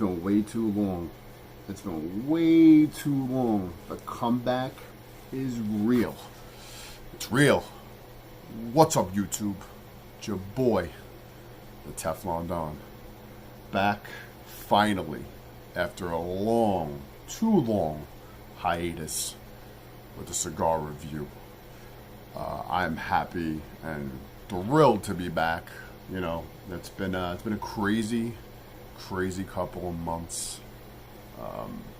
been way too long. It's been way too long. The comeback is real. It's real. What's up, YouTube? It's your boy, the Teflon Don. Back, finally, after a long, too long hiatus with the cigar review. I'm happy and thrilled to be back. You know, it's been a crazy couple of months.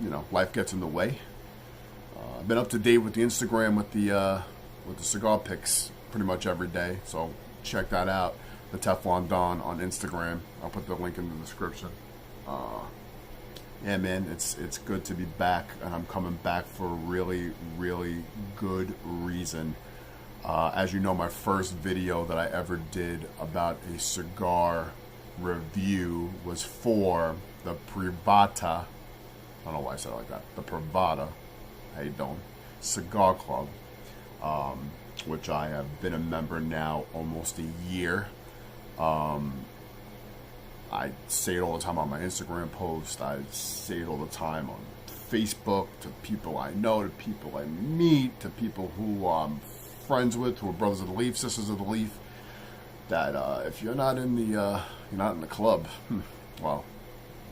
You know, life gets in the way. I've been up to date with the Instagram with the cigar pics pretty much every day, so check that out. The Teflon Don on Instagram. I'll put the link in the description. Yeah, man, it's good to be back, and I'm coming back for a really good reason. As you know, my first video that I ever did about a cigar review was for the Privada, I don't know why I said it like that, the Privada, how you doing, Cigar Club, which I have been a member now almost a year. I say it all the time on my Instagram post. I say it all the time on Facebook, to people I know, to people I meet, to people who I'm friends with, who are brothers of the leaf, sisters of the leaf, that if you're not in the club, well,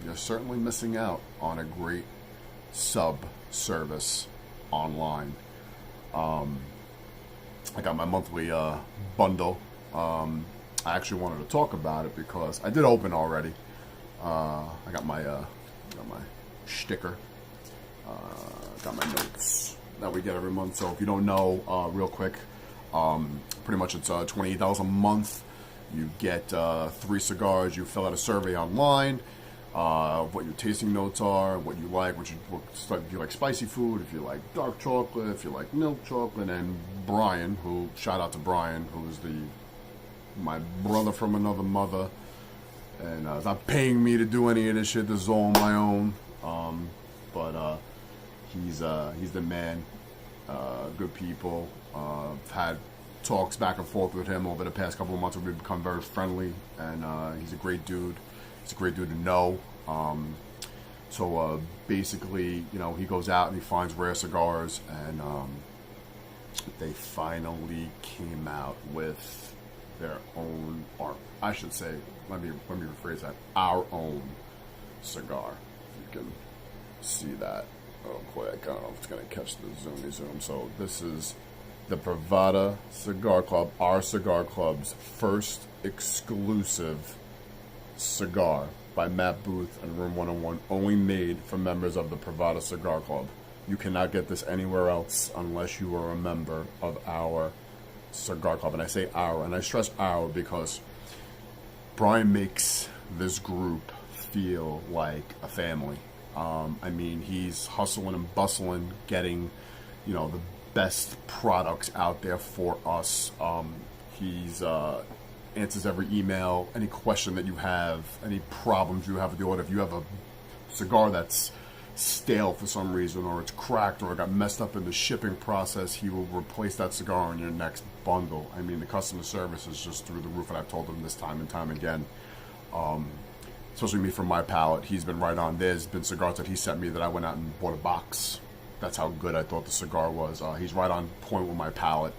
you're certainly missing out on a great sub service online. I got my monthly bundle. I actually wanted to talk about it because I did open already. I got my sticker, got my notes that we get every month. So if you don't know, real quick, pretty much it's $28 a month. You get 3 cigars. You fill out a survey online, what your tasting notes are, what you like, if you like spicy food, if you like dark chocolate, if you like milk chocolate. And Brian, shout out to Brian, who's my brother from another mother, and is not paying me to do any of this shit. This is all on my own. But he's the man. Good people. I've had talks back and forth with him over the past couple of months. We've become very friendly, and he's a great dude. He's a great dude to know. So basically, you know, he goes out and he finds rare cigars, and they finally came out with their own, or I should say, let me rephrase that, our own cigar. You can see that real quick. I don't know if it's going to catch the zoomy zoom. So this is the Privada Cigar Club, our cigar club's first exclusive cigar by Matt Booth and Room 101, only made for members of the Privada Cigar Club. You cannot get this anywhere else unless you are a member of our cigar club. And I say our, and I stress our, because Brian makes this group feel like a family. I mean, he's hustling and bustling, getting, you know, the best products out there for us. He's answers every email, any question that you have, any problems you have with the order. If you have a cigar that's stale for some reason, or it's cracked, or it got messed up in the shipping process, he will replace that cigar on your next bundle. I mean, the customer service is just through the roof, and I've told him this time and time again. Especially me, from my palate, he's been right on. There's been cigars that he sent me that I went out and bought a box. That's how good I thought the cigar was. He's right on point with my palate.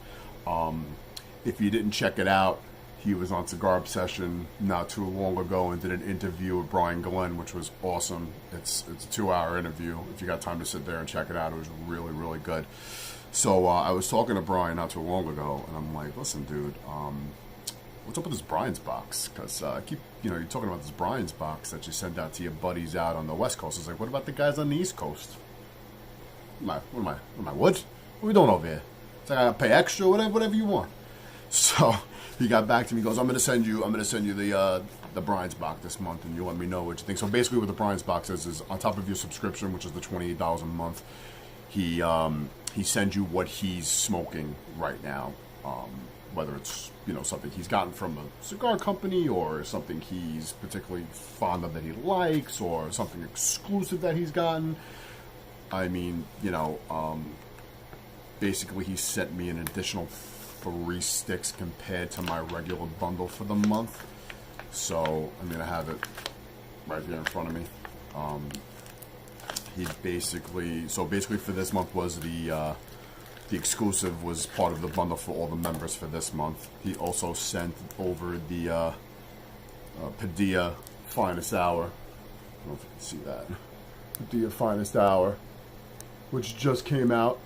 If you didn't check it out, he was on Cigar Obsession not too long ago and did an interview with Brian Glenn, which was awesome. It's a 2-hour interview. If you got time to sit there and check it out, it was really good. So I was talking to Brian not too long ago, and I'm like, listen, dude, what's up with this Brian's box? Because you're talking about this Brian's box that you send out to your buddies out on the West Coast. It's like, what about the guys on the East Coast? What are we doing over here? It's like I gotta pay extra, whatever you want. So he got back to me. He goes, I'm gonna send you the Brian's box this month, and you let me know what you think. So basically, what the Brian's box is on top of your subscription, which is the $28 a month, he sends you what he's smoking right now, whether it's, you know, something he's gotten from a cigar company, or something he's particularly fond of that he likes, or something exclusive that he's gotten. I mean, you know, basically he sent me an additional 3 sticks compared to my regular bundle for the month. So I'm gonna have it right here in front of me. He basically, so basically for this month was the exclusive was part of the bundle for all the members for this month. He also sent over the Padilla Finest Hour. I don't know if you can see that. Padilla Finest Hour, which just came out,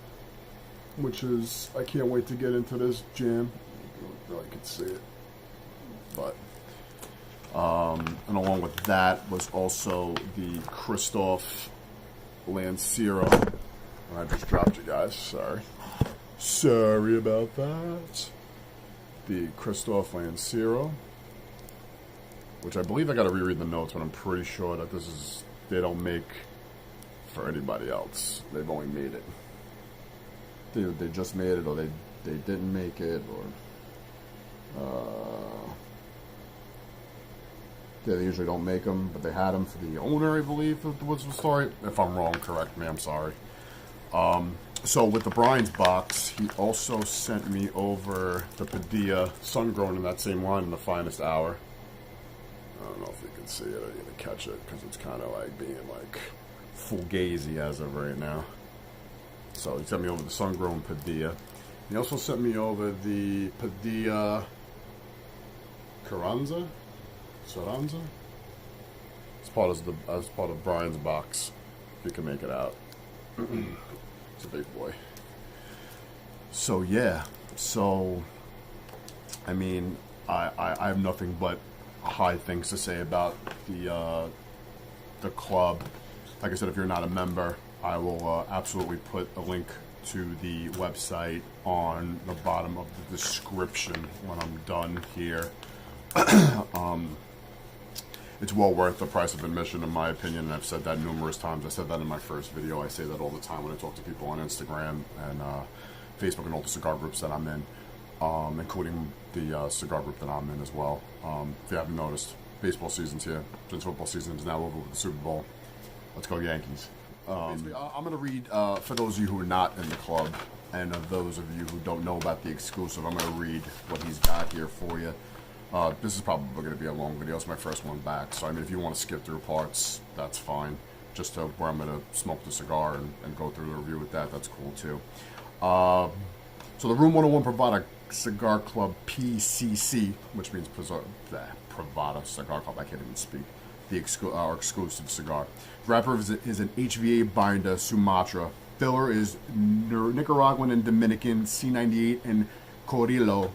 which is, I can't wait to get into this jam. I can see it. But, and along with that was also the Christoph Lancero. I just dropped you guys, sorry. Sorry about that. The Christoph Lancero, which I believe I got to reread the notes, but I'm pretty sure that this is, they don't make for anybody else. They've only made it. They just made it, or they didn't make it, or they usually don't make them, but they had them for the owner, I believe, was the story. If I'm wrong, correct me, I'm sorry. So with the Brian's box, he also sent me over the Padilla Sun Grown in that same line in the Finest Hour. I don't know if you can see it or you're going to catch it, because it's kind of like being like fugazi as of right now. So he sent me over the Sun Grown Padilla. He also sent me over the Padilla Carranza? Saranza? As part of Brian's box, if you can make it out. It's a big boy. So yeah, so I mean, I have nothing but high things to say about the club. Like I said, if you're not a member, I will absolutely put a link to the website on the bottom of the description when I'm done here. It's well worth the price of admission, in my opinion, and I've said that numerous times. I said that in my first video. I say that all the time when I talk to people on Instagram and Facebook and all the cigar groups that I'm in, including the cigar group that I'm in as well. If you haven't noticed, baseball season's here. Since football season is now over with the Super Bowl. Let's go Yankees. I'm going to read, for those of you who are not in the club, and of those of you who don't know about the exclusive, I'm going to read what he's got here for you. This is probably going to be a long video. It's my first one back, so I mean, if you want to skip through parts, that's fine. Just to where I'm going to smoke the cigar and go through the review with that, that's cool too. So the Room 101 Privada Cigar Club PCC, which means Privada Cigar Club, I can't even speak. Our exclusive cigar. Wrapper is an HVA binder Sumatra. Filler is Nicaraguan and Dominican C98 and Corillo.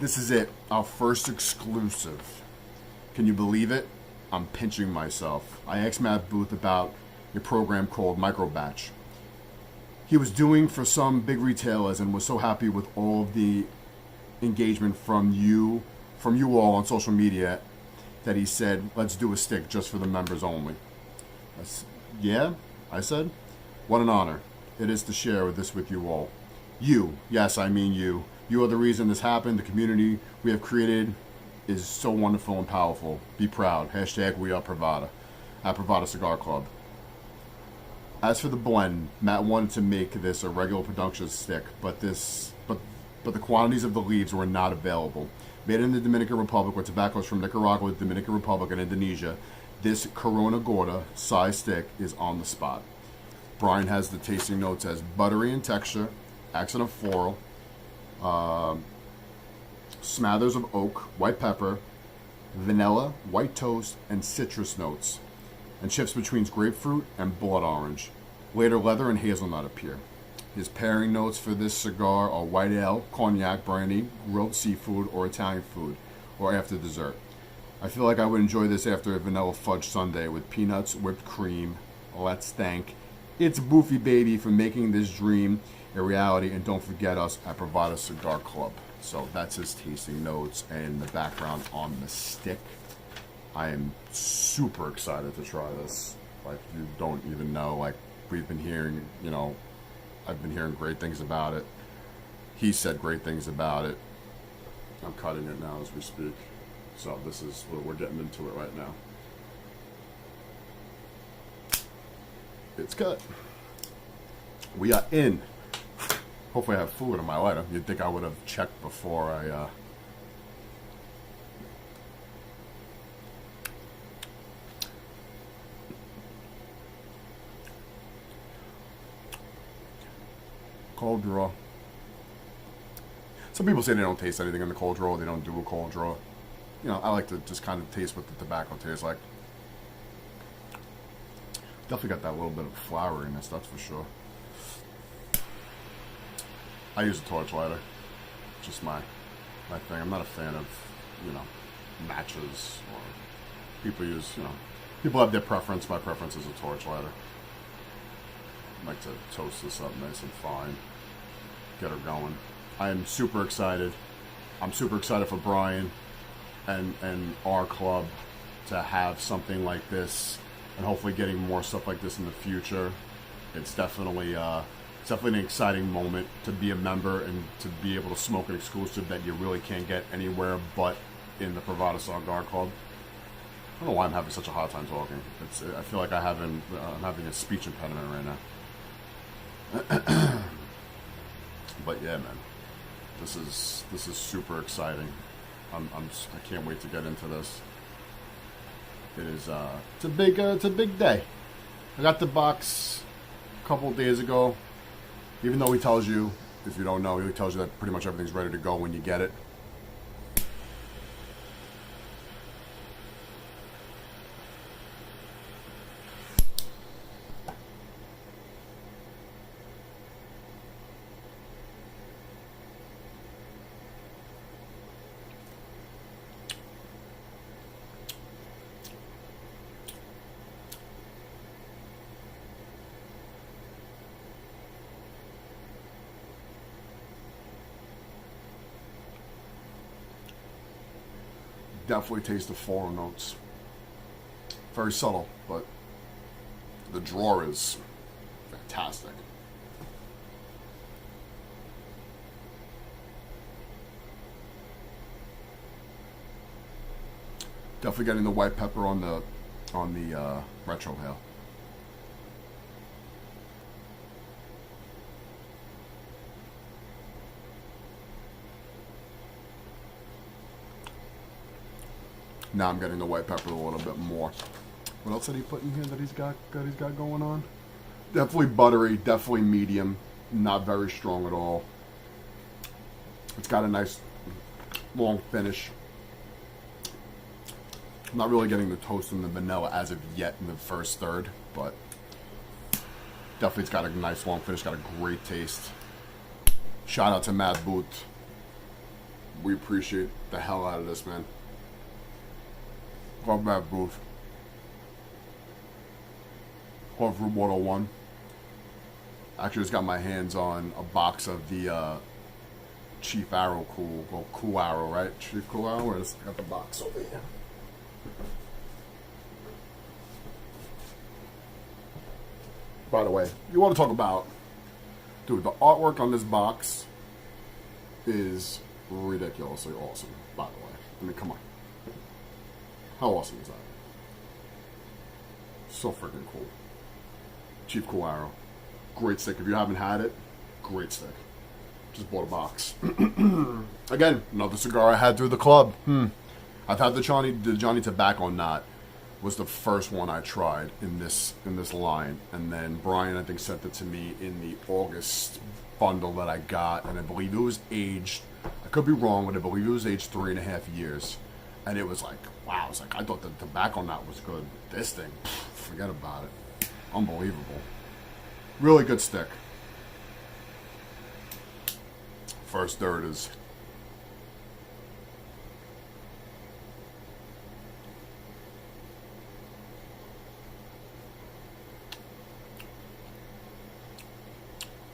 This is it, our first exclusive. Can you believe it? I'm pinching myself. I asked Matt Booth about a program called Microbatch. He was doing for some big retailers and was so happy with all of the engagement from you all on social media that he said, let's do a stick just for the members only. Yeah, I said, what an honor it is to share this with you all. You, yes, I mean you. You are the reason this happened. The community we have created is so wonderful and powerful. Be proud. Hashtag we are Privada at Privada Cigar Club. As for the blend, Matt wanted to make this a regular production stick, but the quantities of the leaves were not available. Made in the Dominican Republic, where tobacco is from Nicaragua, the Dominican Republic, and Indonesia, this Corona Gorda size stick is on the spot. Brian has the tasting notes as buttery in texture, accent of floral, smatters of oak, white pepper, vanilla, white toast, and citrus notes, and shifts between grapefruit and blood orange. Later, leather and hazelnut appear. His pairing notes for this cigar are white ale, cognac, brandy, grilled seafood, or Italian food, or after dessert. I feel like I would enjoy this after a vanilla fudge sundae with peanuts, whipped cream. Let's thank It's Boofy Baby for making this dream a reality, and don't forget us at Privada Cigar Club. So that's his tasting notes and the background on the stick. I am super excited to try this. Like, you don't even know. Like, we've been hearing, I've been hearing great things about it. He said great things about it. I'm cutting it now as we speak. So this is, we're getting into it right now. It's cut. We are in. Hopefully I have food in my lighter. You'd think I would have checked before I, Cold draw. Some people say they don't taste anything in the cold draw. They don't do a cold draw. You know, I like to just kind of taste what the tobacco tastes like. Definitely got that little bit of floweriness, that's for sure. I use a torch lighter. Just my thing. I'm not a fan of, you know, matches or people use, you know, people have their preference. My preference is a torch lighter. I like to toast this up nice and fine. Get her going. I am super excited. I'm super excited for Brian and our club to have something like this, and hopefully getting more stuff like this in the future. It's definitely an exciting moment to be a member and to be able to smoke an exclusive that you really can't get anywhere but in the Privada Cigar Club. I don't know why I'm having such a hard time talking. I feel like I'm having a speech impediment right now. But yeah, man, this is super exciting. I can't wait to get into this. It is it's a big day. I got the box a couple of days ago. Even though he tells you, if you don't know, he tells you that pretty much everything's ready to go when you get it. Definitely taste the floral notes. Very subtle, but the draw is fantastic. Definitely getting the white pepper on the retrohale. Now I'm getting the white pepper a little bit more. What else did he put in here that he's got going on? Definitely buttery, definitely medium, not very strong at all. It's got a nice long finish. I'm not really getting the toast and the vanilla as of yet in the first third, but definitely it's got a nice long finish, got a great taste. Shout out to Matt Boot. We appreciate the hell out of this, man. Love Matt Booth. Love Route 101. Actually, just got my hands on a box of the Chief Arrow Cool Arrow, right? Chief Cool Arrow. I just got the box over here. By the way, you want to talk about, dude, the artwork on this box is ridiculously awesome, by the way. I mean, come on. How awesome is that? So freaking cool. Chief Cool Arrow. Great stick. If you haven't had it, great stick. Just bought a box. Again, another cigar I had through the club. I've had the Johnny Tobacco Knot. Was the first one I tried in this line, and then Brian, I think, sent it to me in the August bundle that I got, and I believe it was aged, I could be wrong, but I believe it was aged 3.5 years. And it was like, wow, I was like, I thought the Tobacco Knot was good. This thing, forget about it. Unbelievable. Really good stick. First third is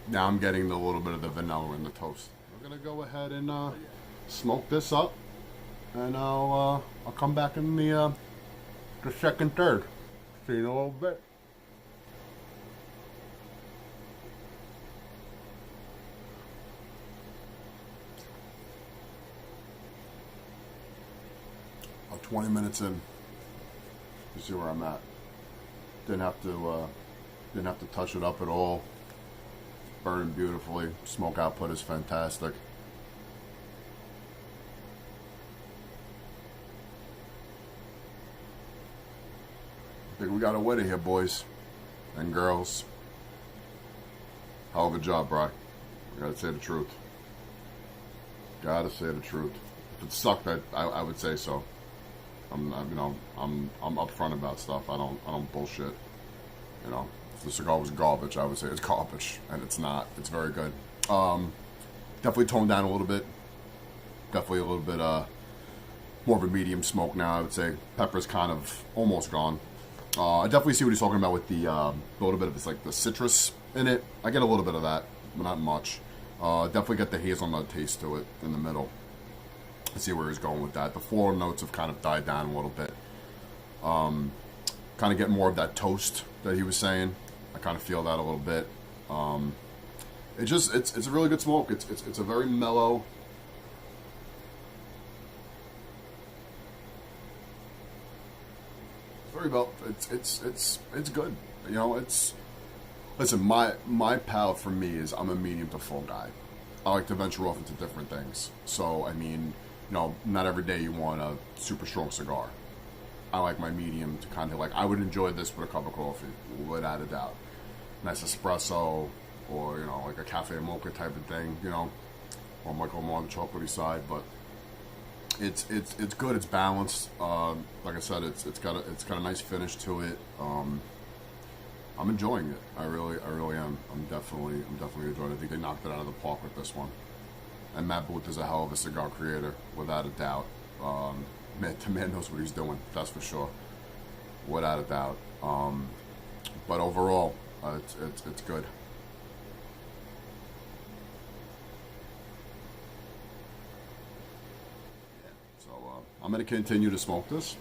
now I'm getting a little bit of the vanilla in the toast. We're gonna go ahead and smoke this up, and I'll come back in the second third. See you in a little bit. I'm 20 minutes in. You see where I'm at. Didn't have to touch it up at all. Burning beautifully. Smoke output is fantastic. I think we got a winner here, boys and girls. Hell of a job, Bri. Gotta say the truth. Gotta say the truth. If it sucked, I would say so. I'm upfront about stuff. I don't bullshit. You know, if the cigar was garbage, I would say it's garbage, and it's not. It's very good. Definitely toned down a little bit. Definitely a little bit more of a medium smoke now. I would say pepper's kind of almost gone. I definitely see what he's talking about with the a little bit of this, like the citrus in it. I get a little bit of that, but not much. Definitely get the hazelnut taste to it in the middle. I see where he's going with that. The floral notes have kind of died down a little bit. Kind of get more of that toast that he was saying. I kind of feel that a little bit. It's a really good smoke. It's a very mellow. Very well. It's good. You know, listen, my palate for me is I'm a medium to full guy. I like to venture off into different things. So I mean, you know, not every day you want a super strong cigar. I like my medium to kind of like, I would enjoy this with a cup of coffee, without a doubt. Nice espresso, or, you know, like a cafe mocha type of thing, you know. Or I might go more on the chocolatey side, but it's good, it's balanced. Like I said, it's got a nice finish to it. I'm enjoying it. I really am. I'm definitely enjoying it. I think they knocked it out of the park with this one. And Matt Booth is a hell of a cigar creator, without a doubt. The man knows what he's doing, that's for sure, without a doubt. But overall, it's good. So I'm going to continue to smoke this.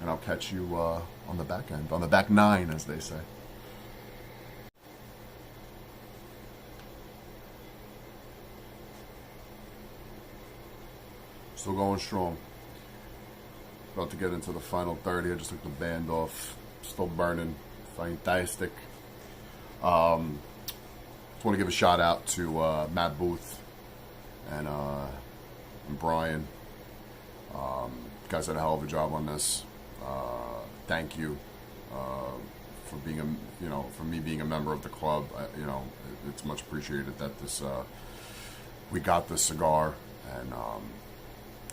And I'll catch you on the back end, on the back nine, as they say. Still going strong. About to get into the final 30. I just took the band off. Still burning. Fantastic. Just want to give a shout out to Matt Booth and Brian. You guys did a hell of a job on this. Thank you for being for me being a member of the club. It's much appreciated that this we got this cigar, and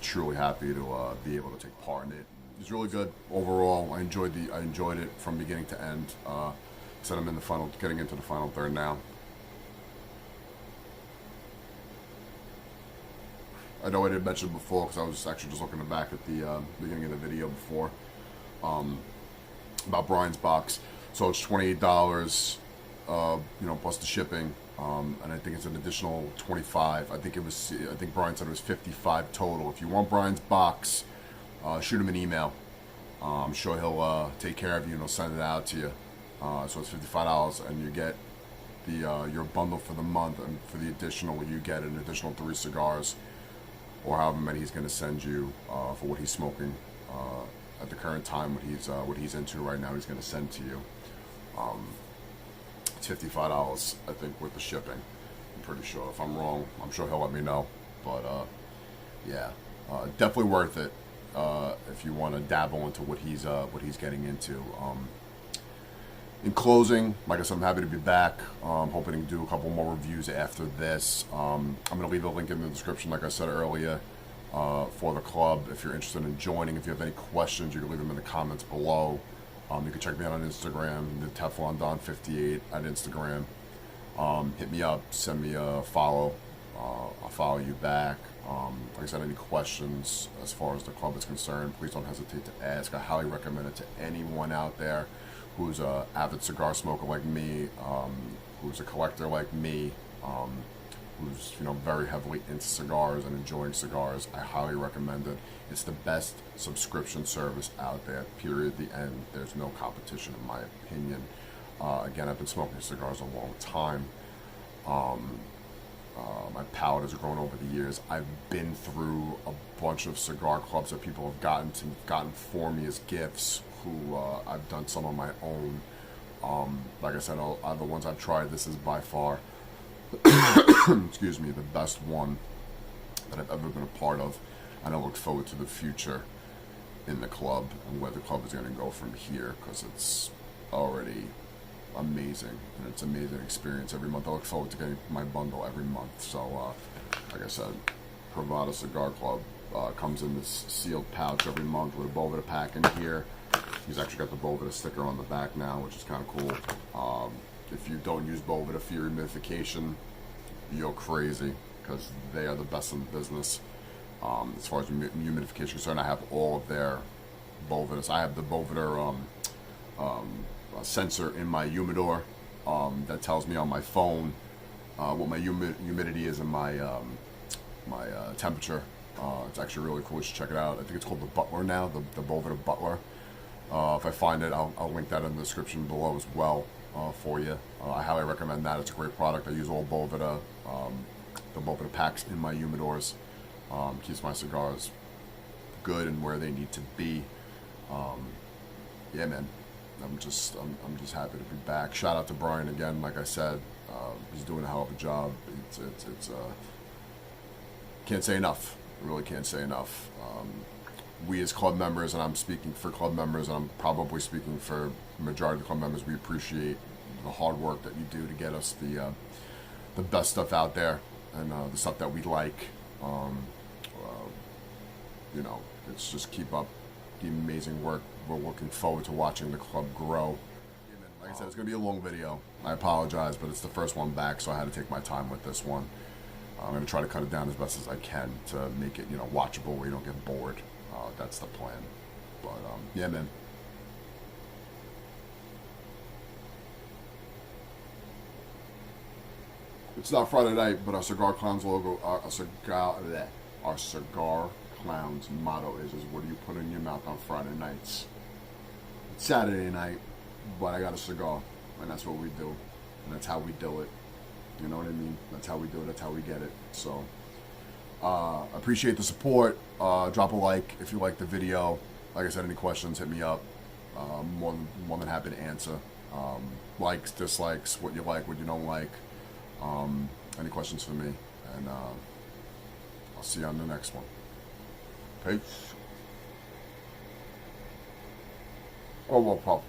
truly happy to be able to take part in it. It's really good overall. I enjoyed it from beginning to end. Said I'm in the final, getting into the final third now. I know I didn't mention it before because I was actually just looking back at the beginning of the video before about Brian's box. So it's $28, plus the shipping, and I think it's an additional $25. I think Brian said it was $55 total. If you want Brian's box, shoot him an email. I'm sure he'll take care of you and he'll send it out to you. So it's $55, and you get your bundle for the month, and for the additional, you get an additional 3 cigars, or however many he's going to send you for what he's smoking at the current time. What he's into right now, he's going to send to you. It's $55, I think, with the shipping. I'm pretty sure. If I'm wrong, I'm sure he'll let me know. But yeah, definitely worth it if you want to dabble into what he's getting into. In closing, like I said, I'm happy to be back. Hoping to do a couple more reviews after this. I'm going to leave a link in the description, like I said earlier, for the club. If you're interested in joining, if you have any questions, you can leave them in the comments below. You can check me out on Instagram, the Teflon Don 58 at Instagram. Hit me up, send me a follow. I'll follow you back. Like I said, any questions as far as the club is concerned, please don't hesitate to ask. I highly recommend it to anyone out there who's an avid cigar smoker like me, who's a collector like me, who's very heavily into cigars and enjoying cigars. I highly recommend it. It's the best subscription service out there, period, the end. There's no competition in my opinion. Again, I've been smoking cigars a long time. My palate has grown over the years. I've been through a bunch of cigar clubs that people have gotten for me as gifts, who I've done some on my own. Like I said, all the ones I've tried, this is by far excuse me, the best one that I've ever been a part of, and I look forward to the future in the club and where the club is going to go from here, because already amazing, and it's an amazing experience every month. I look forward to getting my bundle every month. So, like I said, Privada Cigar Club comes in this sealed pouch every month with a Boveda pack in here. He's actually got the Boveda sticker on the back now, which is kind of cool. If you don't use Boveda for your humidification, you're crazy, because they are the best in the business. As far as humidification is concerned, I have all of their Bovedas. I have the Boveda sensor in my humidor that tells me on my phone what my humidity is and my temperature. It's actually really cool. You should check it out. I think it's called the Butler now, the Boveda Butler. If I find it, I'll link that in the description below as well for you. I highly recommend that. It's a great product. I use all Boveda, the Boveda packs in my humidors. Keeps my cigars good and where they need to be. Yeah, man. I'm just happy to be back. Shout out to Brian again. Like I said, he's doing a hell of a job. It's can't say enough. Really can't say enough. We as club members, and I'm speaking for club members, and I'm probably speaking for the majority of the club members, we appreciate the hard work that you do to get us the best stuff out there, and the stuff that we like. You know, it's just keep up the amazing work. We're looking forward to watching the club grow. Like I said, it's going to be a long video. I apologize, but it's the first one back, so I had to take my time with this one. I'm going to try to cut it down as best as I can to make it, watchable where you don't get bored. That's the plan. But, yeah, man. It's not Friday night, but our Cigar Clowns logo, our Cigar Clowns motto is what do you put in your mouth on Friday nights? It's Saturday night, but I got a cigar, and that's what we do, and that's how we do it. You know what I mean? That's how we do it. That's how we get it. So, appreciate the support. Drop a like if you like the video. Like I said, any questions, hit me up. More than happy to answer. Likes, dislikes, what you like, what you don't like. Any questions for me, and I'll see you on the next one. Peace. Oh, well, pop.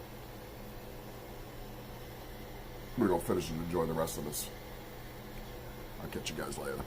We're going to finish and enjoy the rest of this. I'll catch you guys later.